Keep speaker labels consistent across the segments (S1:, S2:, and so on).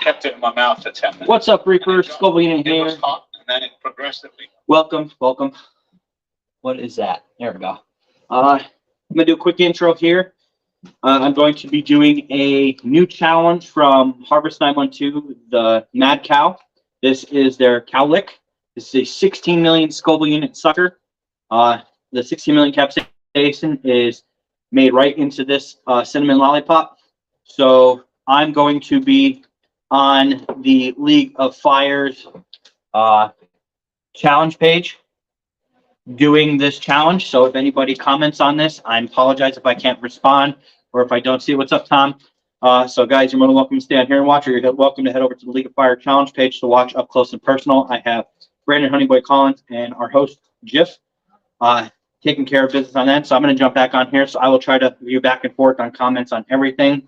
S1: kept it in my mouth for 10 minutes.
S2: What's up, Reaper? Scoville
S1: It
S2: here.
S1: was hot, and then it progressively.
S2: Welcome. What is that? There we go. I'm gonna do a quick intro here. I'm going to be doing a new challenge from Harvest 912, the Mad Cow. This is their cow lick. This is a 16 million Scoville unit sucker. The 16 million capsaicin is made right into this cinnamon lollipop. So I'm going to be on the League of Fire's challenge page doing this challenge. So if anybody comments on this, I apologize if I can't respond or if I don't see it. What's up, Tom? So guys, you're more than welcome to stay on here and watch, or you're welcome to head over to the League of Fire challenge page to watch up close and personal. I have Brandon Honeyboy Collins and our host, Jiff, taking care of business on that. So I'm going to jump back on here. So I will try to view back and forth on comments on everything.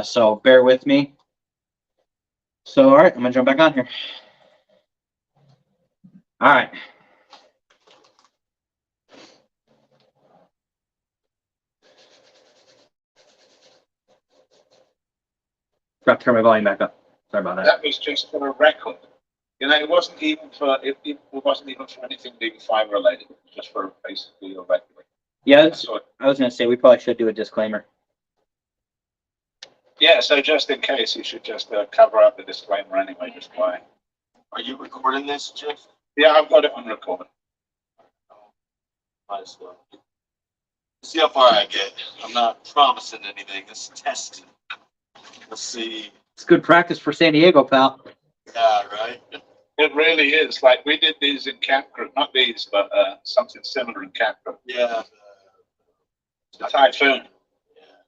S2: So bear with me. So, all right, I'm going to jump back on here. All right. Forgot to turn my volume back up. Sorry about that.
S1: That was just for a record. You know, it wasn't even for anything League of Fire related. It was just for basically a record.
S2: Yeah, I was going to say we probably should do a disclaimer.
S1: Yeah, so just in case, you should just cover up the disclaimer anyway. Just why?
S3: Are you recording this, Jeff?
S1: Yeah, I've got it on record.
S3: Might as well. See how far I get. I'm not promising anything. This is testing. Let's see.
S2: It's good practice for San Diego, pal.
S3: Yeah, right.
S1: It really is. Like we did these in camp group, not these, but something similar in camp group.
S3: Yeah.
S1: The Typhoon.
S3: Yeah.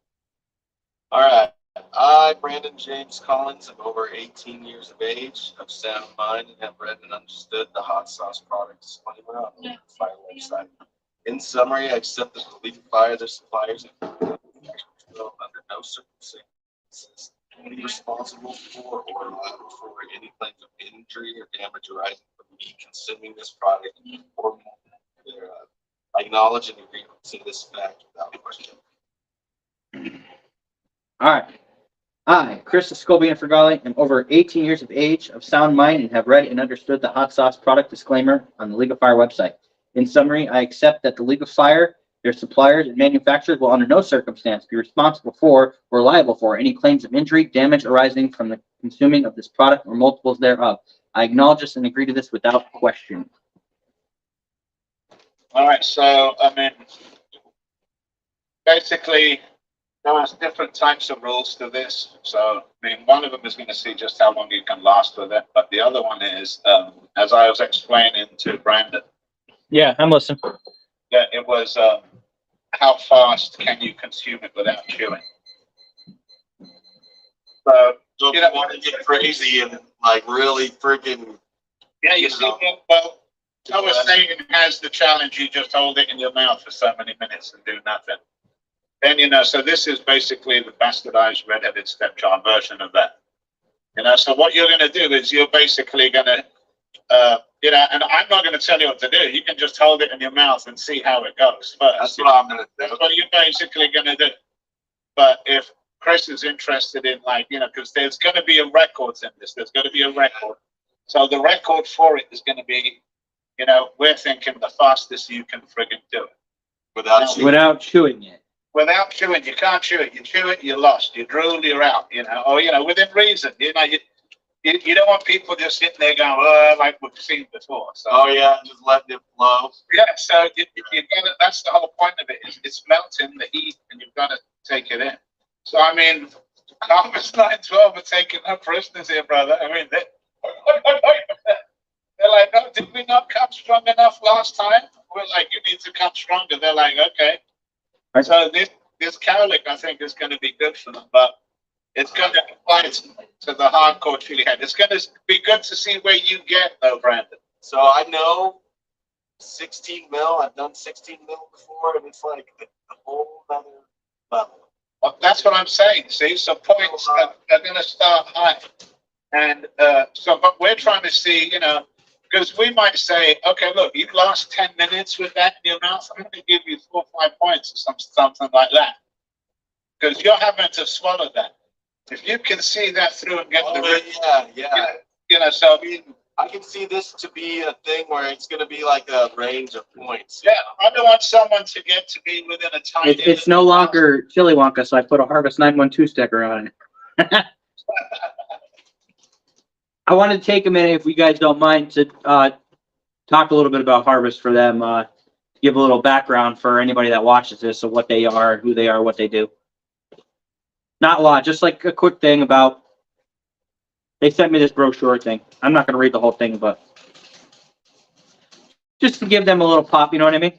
S3: All right. I, Brandon James Collins, am over 18 years of age, of sound mind, and have read and understood the hot sauce product disclaimer on the Fire website. In summary, I accept that the League of Fire, their suppliers, and will, under no circumstances, be responsible for or liable for any claims of injury or damage arising from me consuming this product or thereof. I acknowledge and agree to this fact without question.
S2: All right. I, Chris Scoville Fergali, am over 18 years of age, of sound mind, and have read and understood the hot sauce product disclaimer on the League of Fire website. In summary, I accept that the League of Fire, their suppliers, and manufacturers will under no circumstance be responsible for or liable for any claims of injury, damage arising from the consuming of this product or multiples thereof. I acknowledge this and agree to this without question.
S1: All right, so I mean, basically, there was different types of rules to this. So I mean, one of them is going to see just how long you can last with it, but the other one is, as I was explaining to Brandon.
S2: Yeah, I'm listening.
S1: Yeah, it was how fast can you consume it without chewing? So
S3: you don't want to get crazy and like really freaking.
S1: Yeah, you see, well, I was saying has the challenge, you just hold it in your mouth for so many minutes and do nothing. Then, you know, so this is basically the bastardized red-headed stepchild version of that. You know, so what you're going to do is you're basically going to, you know, and I'm not going to tell you what to do. You can just hold it in your mouth and see how it goes first.
S3: That's what I'm going to do.
S1: That's what you're basically going to do. But if Chris is interested in, like, you know, because there's going to be a records in this. There's going to be a record. So the record for it is going to be, you know, we're thinking the fastest you can friggin' do it.
S2: Without chewing it.
S1: Without chewing, you can't chew it. You chew it, you're lost. You drool, you're out. You know, or you know, within reason. You know, you don't want people just sitting there going, "Oh, like we've seen before." So,
S3: oh yeah, just letting it flow.
S1: Yeah, so you got to. That's the whole point of it. It's melting the heat, and you've got to take it in. So I mean, Harvest 912 are taking no prisoners here, brother. I mean, they're like, "No, did we not come strong enough last time?" We're like, "You need to come stronger." They're like, "Okay." So this cowlick, I think, is going to be good for them, but it's going to apply to the hardcore chili head. It's going to be good to see where you get, though, Brandon.
S3: So I know 16 mil. I've done 16 mil before, and it's like a whole other level.
S1: Well, that's what I'm saying. See, so points are going to start high, and so but we're trying to see, you know. Because we might say, okay, look, you last 10 minutes with that in your mouth, I'm going to give you 4 or 5 points or something like that. Because you're having to swallow that. If you can see that through and get the,
S3: Yeah.
S1: so I mean,
S3: I can see this to be a thing where it's going to be like a range of points.
S1: yeah, I don't want someone to get to be within a tiny.
S2: It's no longer Chili Wonka, so I put a Harvest 912 sticker on it. I want to take a minute, if you guys don't mind, to talk a little bit about Harvest for them. Give a little background for anybody that watches this of what they are, who they are, what they do. Not a lot, just like a quick thing about. They sent me this brochure thing. I'm not going to read the whole thing, but just to give them a little pop, you know what I mean?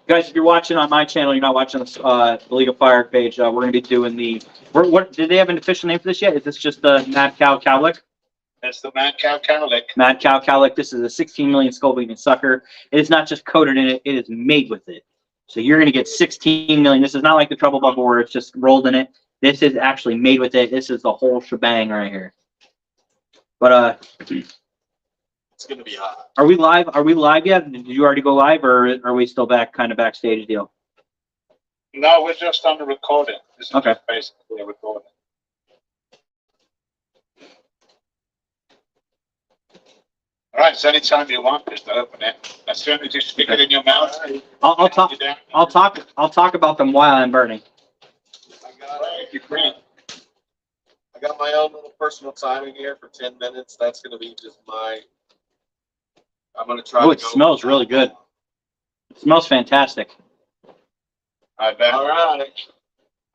S2: Guys, if you're watching on my channel, you're not watching the League of Fire page, we're going to be doing the. What did they have an official name for this yet? Is this just the Mad Cow Cowlick?
S1: That's the Mad Cow Cowlick.
S2: Mad Cow Cowlick. This is a 16 million Scoville sucker. It is not just coated in it; it is made with it. So you're going to get 16 million. This is not like the Trouble Bubble where it's just rolled in it. This is actually made with it. This is the whole shebang right here. But
S3: It's going to be hot.
S2: are we live? Are we live yet? Did you already go live, or are we still kind of backstage deal?
S1: No, we're just on the recording. This is
S2: Okay.
S1: just basically a recording. All right, so anytime you want, just open it. As soon as you stick it in your mouth,
S2: I'll talk about them while I'm burning.
S3: I got my own little personal timing here for 10 minutes. That's going to be just my. I'm going to try.
S2: Oh, it smells really good. It smells fantastic.
S1: I bet.
S3: All right.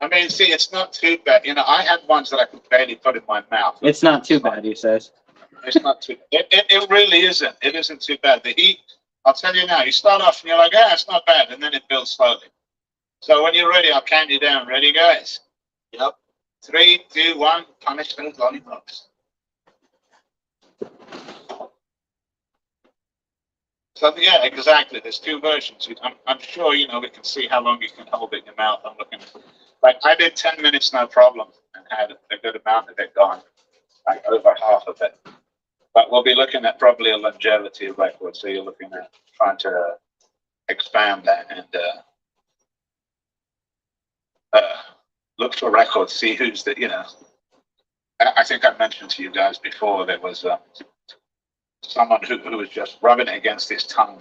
S1: I mean, see, it's not too bad. I had ones that I could barely put in my mouth.
S2: It's not too bad, he says.
S1: It's not too. It really isn't. It isn't too bad. The heat. I'll tell you now. You start off and you're like, yeah, it's not bad, and then it builds slowly. So when you're ready, I'll count you down. Ready, guys?
S3: Yep.
S1: 3, 2, 1. Punish those lollipops. So yeah, exactly. There's two versions. I'm sure we can see how long you can hold it in your mouth. I'm looking. Like I did 10 minutes, no problem, and had a good amount of it gone, like over half of it. But we'll be looking at probably a longevity record. So you're looking at trying to expand that and look for records. See who's the. I think I mentioned to you guys before there was. Someone who was just rubbing it against his tongue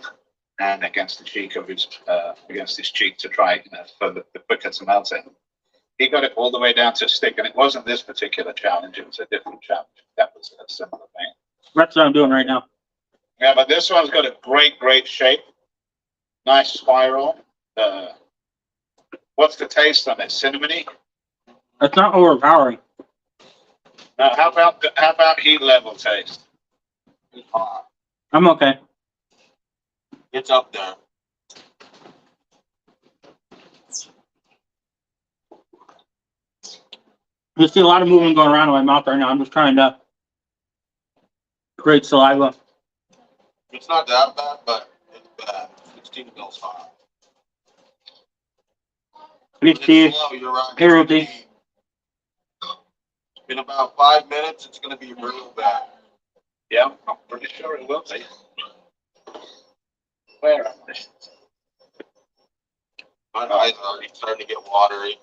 S1: and against the cheek of his to try for the quicker to melt it. He got it all the way down to a stick, and it wasn't this particular challenge; it was a different challenge. That was a similar thing.
S2: That's what I'm doing right now.
S1: Yeah, but this one's got a great shape, nice spiral. What's the taste on it? Cinnamony?
S2: It's not overpowering.
S1: Now, how about heat level taste?
S3: It's hot.
S2: I'm okay.
S3: It's up there.
S2: You see a lot of movement going around in my mouth right now. I'm just trying to create saliva.
S3: It's not that bad, but it's bad. 16 mils hot.
S2: Please,
S3: It's
S2: Steve.
S3: slow, you're right.
S2: Hey, Ruthie.
S3: In about 5 minutes, it's going to be real bad.
S1: Yeah, I'm pretty sure it will be. Where am I?
S3: My eyes are already starting to get watery.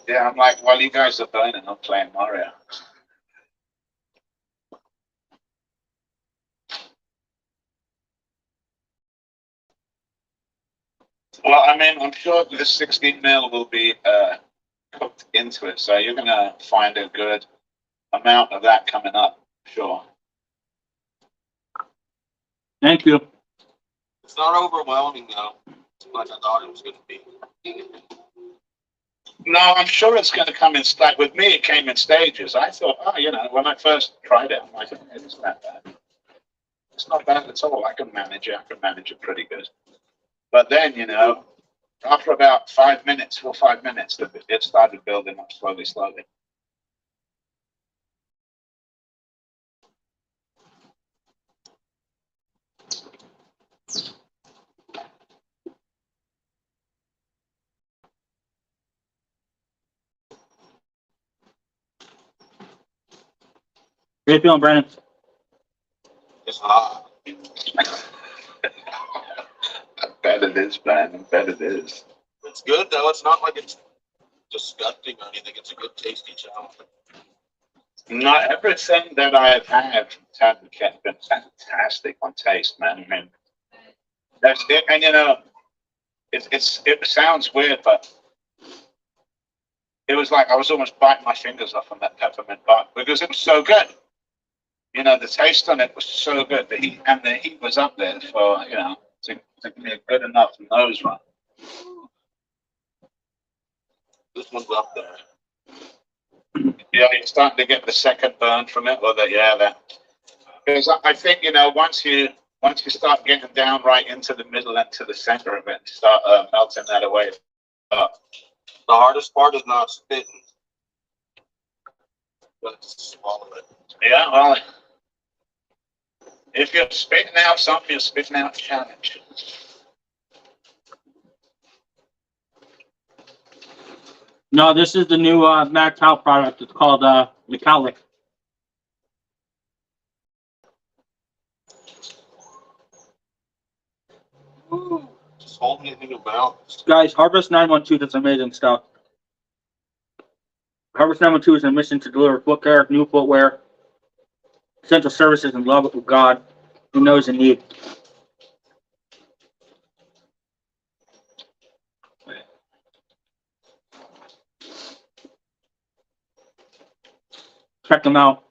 S1: Yeah, I'm like, while you guys are burning, I'm playing Mario. Well, I mean, I'm sure this 16 mil will be cooked into it, so you're going to find a good amount of that coming up, sure.
S2: Thank you.
S3: It's not overwhelming, though, like I thought it was going to be.
S1: No, I'm sure it's going to come in stages. With me, it came in stages. I thought, when I first tried it, I'm like, it's not bad. It's not bad at all. I can manage it. I can manage it pretty good. But then, after about 5 minutes, it started building up slowly.
S2: How you feeling, Brandon?
S3: It's hot.
S1: I bet it is, man. I bet it is.
S3: It's It's good though. It's not like it's disgusting or anything. It's a good tasty challenge.
S1: Not everything that I've had has been fantastic on taste, man. I mean, that's it. And you know, it sounds weird, but it was like I was almost biting my fingers off on that peppermint bark because it was so good. You know, the taste on it was so good. The heat was up there for, you know, to give me a good enough nose run.
S3: This one's up there.
S1: Yeah, you're starting to get the second burn from it, or that. Because I think, you know, once you start getting down right into the middle and to the center of it, you start melting that away.
S3: The hardest part is not spitting, but to swallow it.
S1: Yeah, well, if you're spitting out something, you're spitting out a challenge.
S2: No, this is the new Mad Cow product. It's called McCowlick.
S3: Just holding it in your mouth.
S2: Guys, Harvest 912, that's amazing stuff. Harvest 912 is a mission to deliver foot care, new footwear, essential services, and love of God who knows in need. Check them out.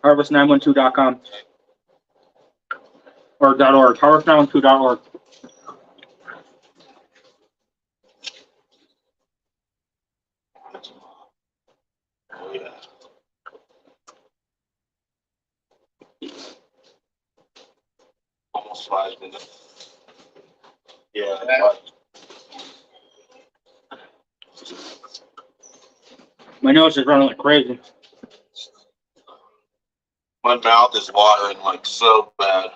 S2: Harvest912.com or .org. Harvest912.org.
S3: Oh yeah. Almost 5 minutes. Yeah.
S2: My nose is running like crazy.
S3: My mouth is watering like so bad.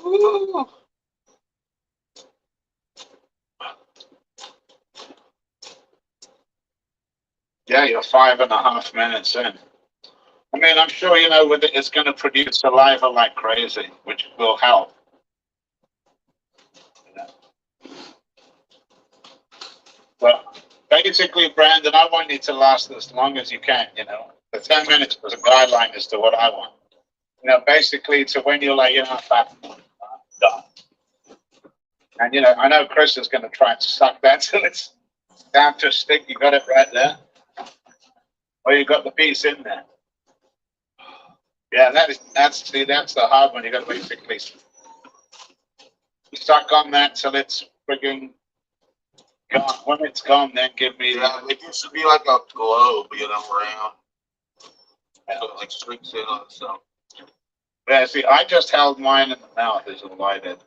S3: Ooh.
S1: Yeah, you're 5.5 minutes in. I mean, I'm sure, you know, with it, it's going to produce saliva like crazy, which will help. But basically, Brandon, I want you to last as long as you can, you know. The 10 minutes was a guideline as to what I want. You know, basically, to when you're like, you know, I'm done. And, you know, I know Chris is going to try and suck that till it's down to a stick. You got it right there. Or you got the piece in there. Yeah, that's the hard one. You got to basically suck on that till it's frigging gone. When it's gone, then give me.
S3: Yeah, it used to be like a globe, you know, round. So it like shrinks in on itself.
S1: Yeah, see, I just held mine in the mouth is all I did.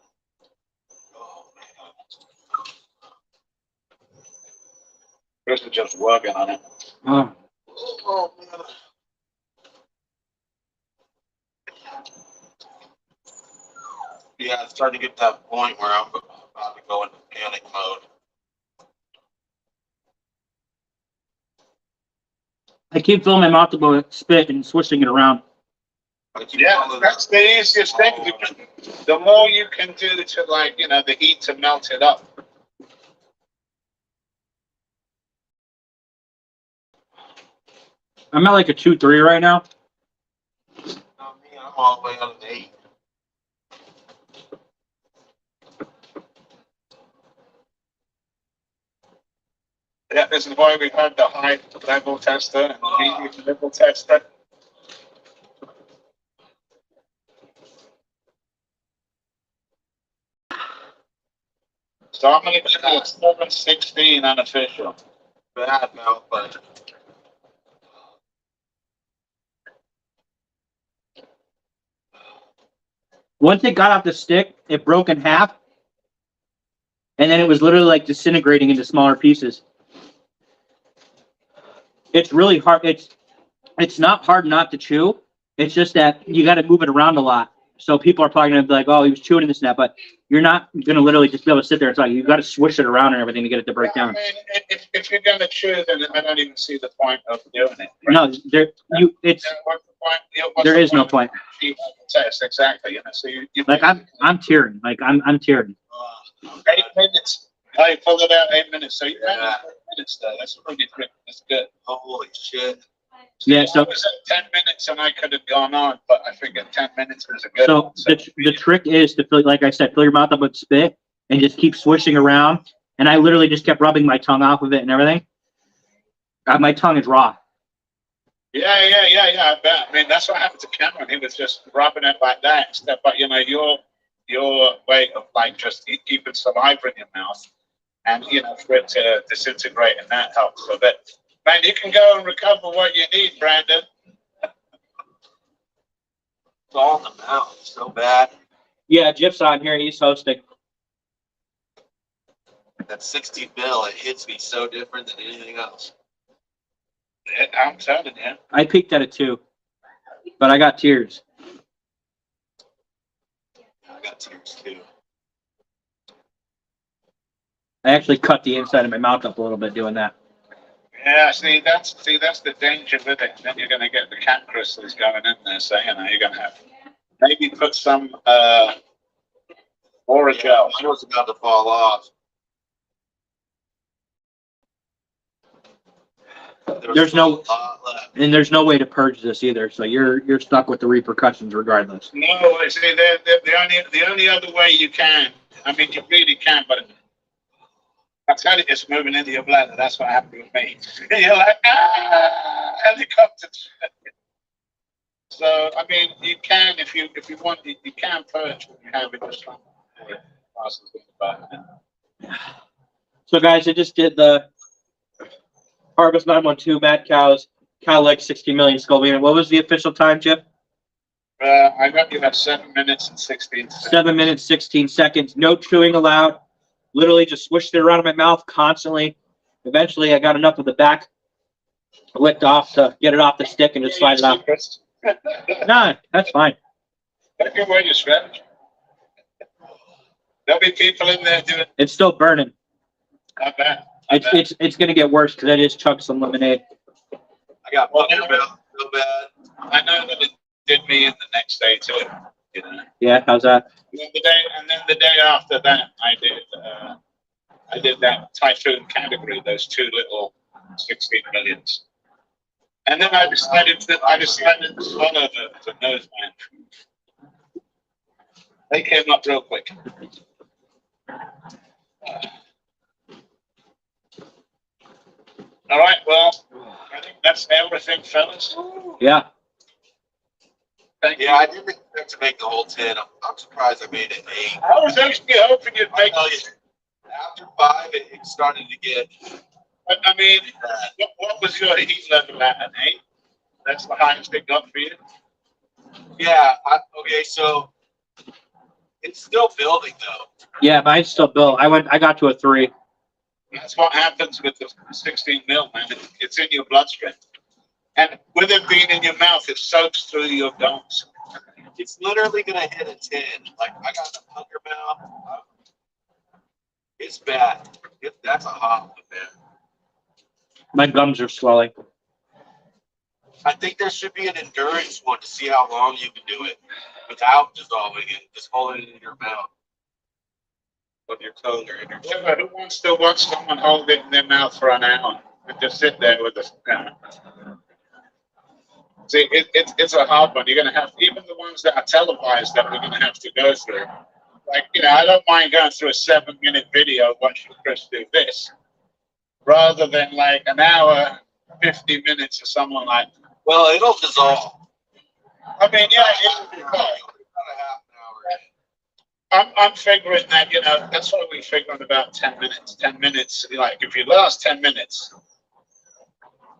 S3: Oh man.
S1: Chris is just working on it.
S3: Oh man. Yeah, it's starting to get to that point where I'm about to go into panic mode.
S2: I keep filling my mouth with spit and swishing it around.
S1: Yeah, that's the easiest thing. The more you can do to, like, you know, the heat to melt it up.
S2: I'm at like a 2-3 right now.
S3: Not me, I'm all the way on an 8.
S1: Yeah, this is why we've had the high level tester and the medium level tester. So I'm going to give it a 716 unofficial.
S3: Bad mouth, but
S2: Once it got off the stick, it broke in half. And then it was literally like disintegrating into smaller pieces. It's really hard. It's not hard not to chew. It's just that you got to move it around a lot. So people are probably going to be like, oh, he was chewing in this and that. But you're not gonna literally just be able to sit there and talk. You've got to swish it around and everything to get it to break
S1: I
S2: down.
S1: mean, if you're gonna chew, then I don't even see the point of doing it.
S2: No, it's,
S1: Yeah, what's the point? Yeah, what's
S2: there
S1: the
S2: is no point.
S1: Achieve the test, exactly, you know, so you.
S2: Like, I'm tearing, like, I'm tearing.
S1: 8 minutes. Oh, you pulled it out 8 minutes, so you
S3: Yeah.
S1: managed 8 minutes though, that's pretty quick, that's good.
S3: Holy shit.
S2: Yeah,
S1: I
S2: so,
S1: was at 10 minutes and I could have gone on, but I figured 10 minutes was a good
S2: so
S1: one.
S2: the trick is to fill, like I said, fill your mouth up with spit and just keep swishing around. And I literally just kept rubbing my tongue off of it and everything. My tongue is raw.
S1: Yeah, I bet. I mean, that's what happened to Cameron. He was just rubbing it like that. But you know, your way of like just keeping saliva in your mouth, and you know, for it to disintegrate, and that helps a bit. Man, you can go and recover what you need, Brandon.
S3: It's all in the mouth. So bad.
S2: Yeah, Jip's on here. He's hosting.
S3: That 60 bill, it hits me so different than anything else.
S1: I'm telling you.
S2: I peaked at a 2, but I got tears.
S3: I got tears too.
S2: I actually cut the inside of my mouth up a little bit doing that.
S1: Yeah, see that's the danger with it. Then you're gonna get the cat crystals going in there, so you know you're gonna have maybe put some Oragel.
S3: Mine was about to fall off.
S2: There's no-
S3: a lot left.
S2: And there's no way to purge this either, so you're stuck with the repercussions regardless.
S1: No, see, the only other way you can. I mean, you really can, but I tell you, it's moving into your bladder. That's what happened with me. You're like, helicopter. So, I mean, you can, if you want, you can purge what you have in your stomach.
S2: So guys, I just did the Harvest 912 Mad Cows, Cow Leg 60 million Scoville. What was the official time, Chip?
S1: I got you at 7 minutes and 16 seconds.
S2: 7 minutes, 16 seconds. No chewing allowed. Literally just swished it around in my mouth constantly. Eventually, I got enough of the back licked off to get it off the stick and just slide it out. No, that's fine.
S1: Don't give away your strategy. There'll be people in there doing.
S2: It's still burning.
S1: Not bad.
S2: It's gonna get worse because I just chugged some lemonade.
S3: I got buttermilk real bad.
S1: I know that it did me in the next day too. You know.
S2: Yeah, how's that?
S1: And then the day after that, I did that typhoon category, those two little 16 millions. And then I decided to swallow the nose man. They came up real quick. All right, well, I think that's everything, fellas.
S2: Yeah.
S1: Thank you.
S3: Yeah, I didn't expect to make the whole 10. I'm surprised I made it 8.
S1: I was actually hoping you'd make
S3: I'll tell you, after 5, it started to get.
S1: I mean, what was your heat level at an 8? That's the highest it got for you?
S3: Yeah. Okay, so it's still building though.
S2: Yeah, mine's still built. I got to a 3.
S1: That's what happens with the 16 mil, man. It's in your bloodstream. And with it being in your mouth, it soaks through your gums.
S3: It's literally gonna hit a 10. Like I got a hunger mouth. It's bad. That's a hot one, man.
S2: My gums are swelling.
S3: I think there should be an endurance one to see how long you can do it without dissolving it. Just holding it in your mouth. With your tongue or in your
S1: Yeah, but who wants to watch someone hold it in their mouth for an hour and just sit there with us? See, it's a hard one. You're going to have, even the ones that are televised that we're going to have to go through. Like, you know, I don't mind going through a 7-minute video watching Chris do this, rather than like an hour, 50 minutes of someone like.
S3: Well, it'll dissolve.
S1: I mean, yeah, it'll be fine.
S3: About a half an hour.
S1: I'm figuring that, you know, that's what we're figuring about 10 minutes. 10 minutes, like if you last 10 minutes.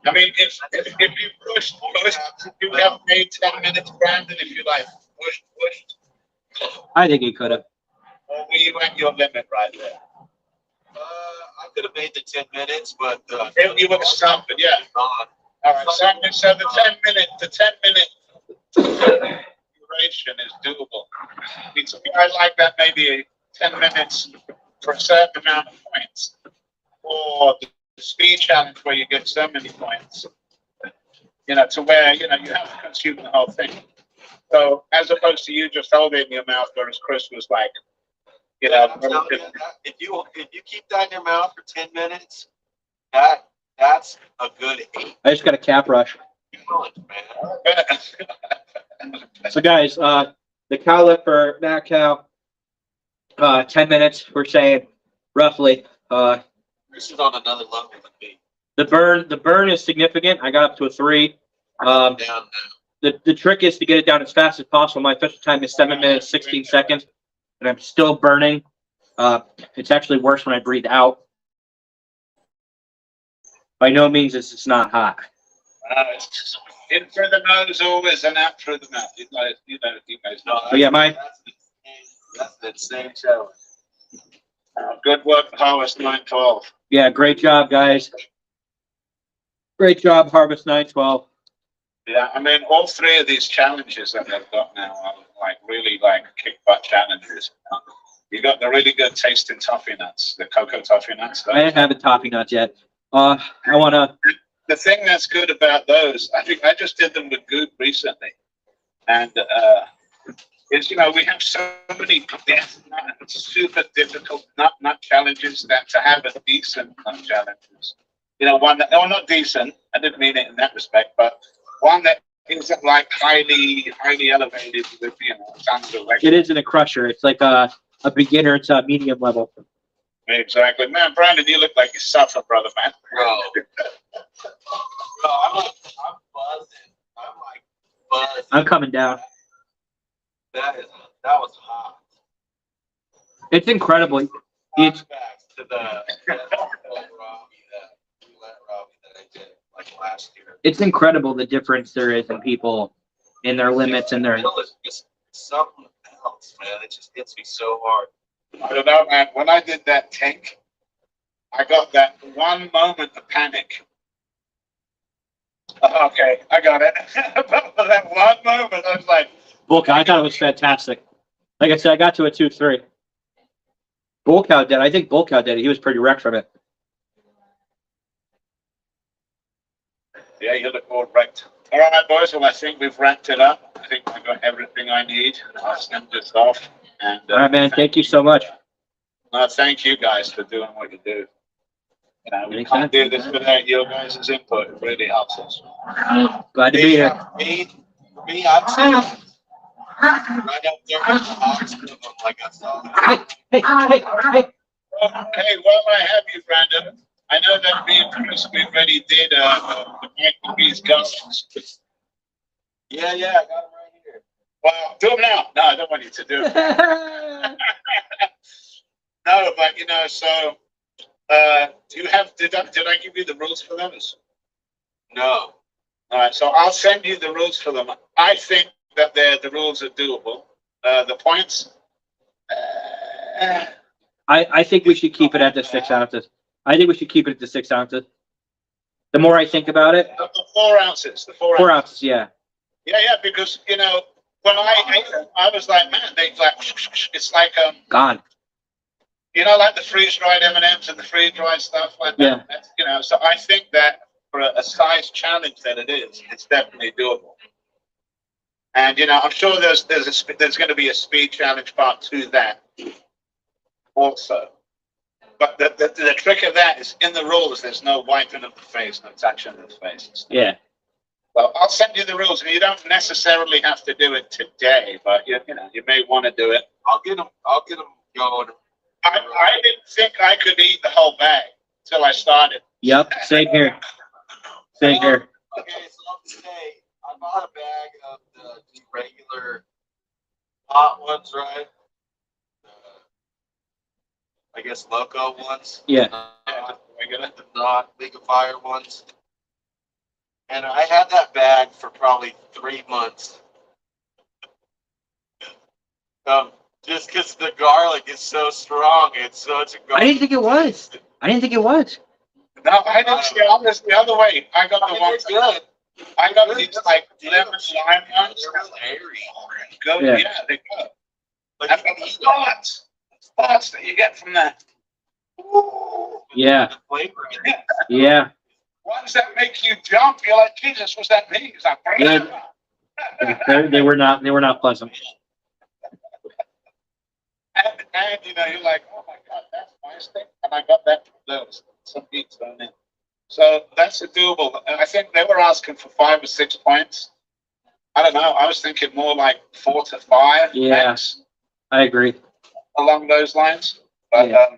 S1: I mean, if you push, if you have made 10 minutes, Brandon, if you like pushed,
S2: I think he could have.
S1: or were you at your limit right there?
S3: I could have made the 10 minutes, but
S1: You would have stopped it, yeah.
S3: gone.
S1: All right, so the 10 minute duration is doable. It's, I like that maybe 10 minutes for a certain amount of points, or the speed challenge where you get so many points, to where, you have to consume the whole thing. So as opposed to you just hold it in your mouth, whereas Chris was like,
S3: I'm telling you, if you keep that in your mouth for 10 minutes, that's a good 8
S2: I just got a cap rush.
S3: challenge, man.
S2: So guys, the cow lip for Mad Cow, 10 minutes, we're saying roughly.
S3: This is on another level than me.
S2: The burn is significant. I got up to a 3.
S3: I'm down now.
S2: The trick is to get it down as fast as possible. My official time is 7 minutes, 16 seconds, and I'm still burning. It's actually worse when I breathe out. By no means it's not hot.
S1: It's in through the nose always and out through the mouth. You guys know.
S2: So yeah,
S3: That's an insane challenge.
S1: Good work, Harvest 912.
S2: yeah, great job, guys. Great job, Harvest 912.
S1: Yeah, I mean, all 3 of these challenges that they've got now are really kick butt challenges. You got the really good tasting toffee nuts, the cocoa toffee nuts.
S2: I didn't have the toffee nuts yet. I want to.
S1: The thing that's good about those, I think I just did them with Goop recently, and is we have so many super difficult nut challenges that to have a decent nut challenges. One that, no, not decent. I didn't mean it in that respect, but one that isn't highly elevated with tons of
S2: It isn't a crusher. It's like a beginner. It's a medium level.
S1: Exactly, man. Brandon, you look like you suffer, brother, man.
S3: Bro, I'm buzzing. I'm buzzing.
S2: I'm coming down.
S3: That was hot.
S2: It's incredible. It's
S3: Back to the Robbie that I did last year.
S2: It's incredible the difference there is in people in their limits and their.
S3: It's just something else, man. It just hits me so hard.
S1: I don't know, man. When I did that tank, I got that one moment of panic. Okay, I got it. But for that one moment, I was like,
S2: Bull Cow, I thought it was fantastic. Like I said, I got to a 2-3. Bull Cow did. I think Bull Cow did it. He was pretty wrecked from it.
S1: yeah, you look all wrecked. All right, boys. Well, I think we've wrapped it up. I think I got everything I need. I'll send this off. And,
S2: All right, man. Thank you so much.
S1: Thank you guys for doing what you do. We can't do this without your guys' input. It really helps us.
S2: Glad to be here.
S3: For me, I'm saying right up there with the box of them, like I saw.
S2: Hey.
S1: Okay, while I have you, Brandon, I know that me and Chris, we already did the Michael B's guns.
S3: Yeah, I got it right here.
S1: Well, do them now. No, I don't want you to do it. No, but so do you have? Did I give you the rules for those?
S3: No.
S1: All right, so I'll send you the rules for them. I think that the rules are doable. The points.
S2: I think we should keep it at the 6 ounces. I think we should keep it at the 6 ounces. The more I think about it.
S1: The 4 ounces. The 4
S2: 4
S1: ounces.
S2: ounces, yeah.
S1: Yeah, because when I ate them, I was like, man, they it's like
S2: Gone.
S1: Like the freeze-dried M&Ms and the freeze-dried stuff like that.
S2: Yeah.
S1: So I think that for a size challenge that it is, it's definitely doable. And I'm sure there's going to be a speed challenge part to that also. But the trick of that is in the rules. There's no wiping of the face, no touching of the face.
S2: Yeah.
S1: Well, I'll send you the rules, and you don't necessarily have to do it today, but you may want to do it.
S3: I'll get them going.
S1: I didn't think I could eat the whole bag until I started.
S2: Yep. Same here. Same here.
S3: Okay, so let's say I bought a bag of the regular hot ones, right? I guess loco ones.
S2: Yeah.
S3: Not liquefier ones. And I had that bag for probably 3 months. Just because the garlic is so strong, it's such a garlic.
S2: I didn't think it was.
S1: No, I didn't see all this the other way. I got the ones
S3: good.
S1: I got these like lemon lime ones.
S3: They're real airy.
S1: Good,
S2: Yeah.
S1: yeah, they go.
S3: Like
S1: I've got the thoughts. spots that you get from that. Ooh.
S2: Yeah.
S3: The flavor in it.
S2: Yeah.
S1: Ones that make you jump, you're like, Jesus, was that me? It's like,
S2: They were not pleasant.
S1: and you know, you're like, oh my God, that's my thing. And I got that from those. Some beats thrown in. So that's a doable. And I think they were asking for 5 or 6 points. I don't know. I was thinking more like 4 to 5
S2: Yeah.
S1: max,
S2: I agree.
S1: along those lines. But
S2: Yeah.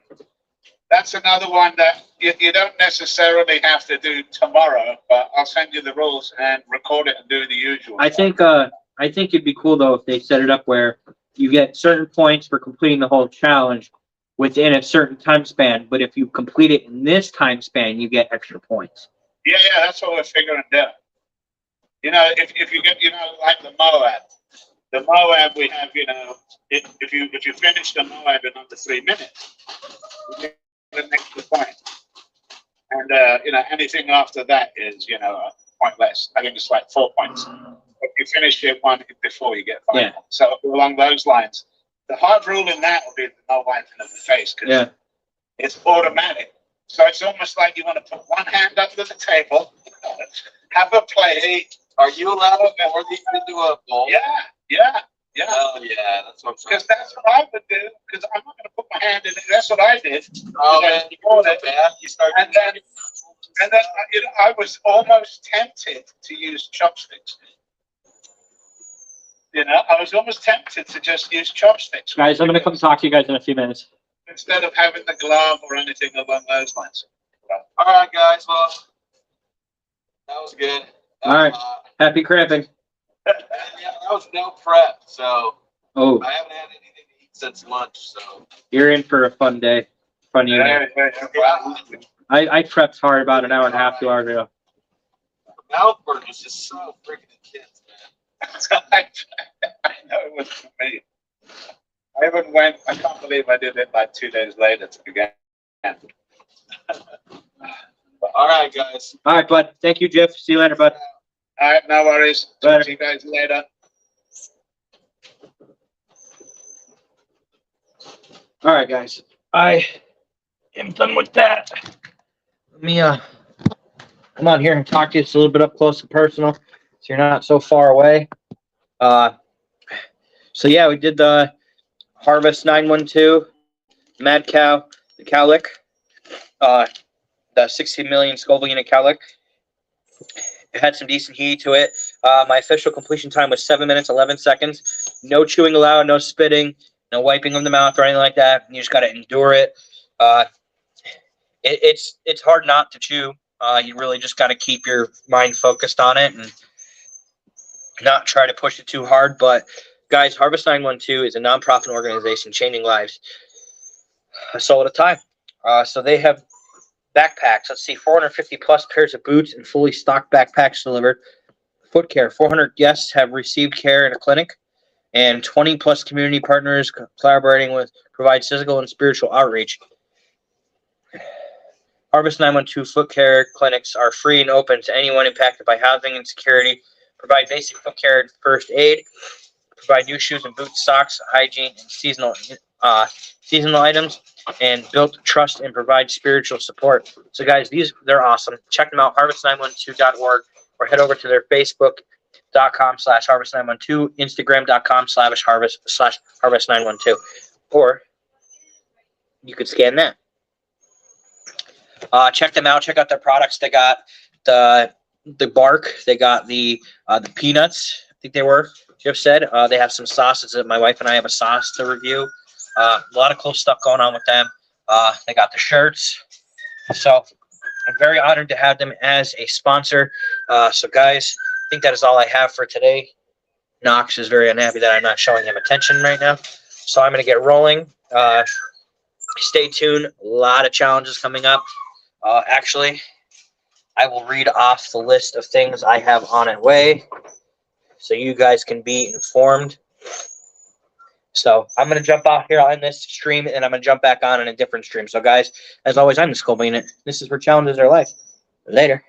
S1: that's another one that you don't necessarily have to do tomorrow, but I'll send you the rules and record it and do the usual.
S2: I think it'd be cool though if they set it up where you get certain points for completing the whole challenge within a certain time span, but if you complete it in this time span, you get extra points.
S1: Yeah, that's what we're figuring out. You know, if you get, you know, like the Moab we have, you know, if you finish the Moab in under 3 minutes, you get an extra point. And you know, anything after that is, you know, a point less. I think it's like 4 points. If you finish it one before, you get 5
S2: Yeah.
S1: points. So along those lines, the hard rule in that will be no wiping of the face because
S2: Yeah.
S1: it's automatic. So it's almost like you want to put one hand under the table, have a plate.
S3: Are you allowed to pour these into a bowl?
S1: Yeah.
S3: Oh yeah, that's what I'm saying.
S1: Because that's what I would do. Because I'm not going to put my hand in it. That's what I did.
S3: Oh
S1: And then
S3: man,
S1: you poured it.
S3: bad. You start.
S1: And then you know, I was almost tempted to use chopsticks. You know, I was almost tempted to just use chopsticks.
S2: Guys, I'm gonna come talk to you guys in a few minutes.
S1: Instead of having the glove or anything along those lines.
S3: All right, guys. Well, that was good.
S2: All right. Happy cramping.
S3: Yeah, that was no prep, so
S2: Oh,
S3: I haven't had anything to eat since lunch. So
S2: you're in for a fun day. Fun evening. I prepped hard about an hour and a half, 2 hours ago.
S3: mouth burn was just so freaking intense, man.
S1: I know it was for me. I even went, I can't believe I did it like 2 days later to begin.
S3: All right, guys.
S2: All right, bud. Thank you, Jeff. See you later, bud.
S1: All right, no worries.
S2: Later.
S1: Talk to you guys later.
S2: All right, guys. I am done with that. Let me come on here and talk to you just a little bit up close and personal, so you're not so far away. So yeah, we did the Harvest 912, Mad Cow, the Cowlick, the 60 million Scoville unit Cowlick. It had some decent heat to it. My official completion time was 7 minutes, 11 seconds. No chewing allowed, no spitting, no wiping of the mouth or anything like that. You just got to endure it. It's hard not to chew. You really just got to keep your mind focused on it and not try to push it too hard. But guys, Harvest 912 is a nonprofit organization changing lives a soul at a time. So they have backpacks. Let's see, 450 plus pairs of boots and fully stocked backpacks delivered. Foot care. 400 guests have received care in a clinic, and 20 plus community partners collaborating with provide physical and spiritual outreach. Harvest 912 foot care clinics are free and open to anyone impacted by housing insecurity. Provide basic foot care and first aid. Provide new shoes and boots, socks, hygiene, and seasonal items, and build trust and provide spiritual support. So guys, they're awesome. Check them out, harvest912.org, or head over to their Facebook.com/harvest912, Instagram.com/harvest912, or you could scan that. Check them out. Check out their products. They got the bark. They got the peanuts. I think they were. Jeff said they have some sauces that my wife and I have a sauce to review. A lot of cool stuff going on with them. They got the shirts. So I'm very honored to have them as a sponsor. So guys, I think that is all I have for today. Knox is very unhappy that I'm not showing him attention right now. So I'm going to get rolling. Stay tuned. A lot of challenges coming up. Actually, I will read off the list of things I have on its way so you guys can be informed. So I'm going to jump off here on this stream, and I'm going to jump back on in a different stream. So guys, as always, I'm the Scoville Unit. This is where challenges are life. Later.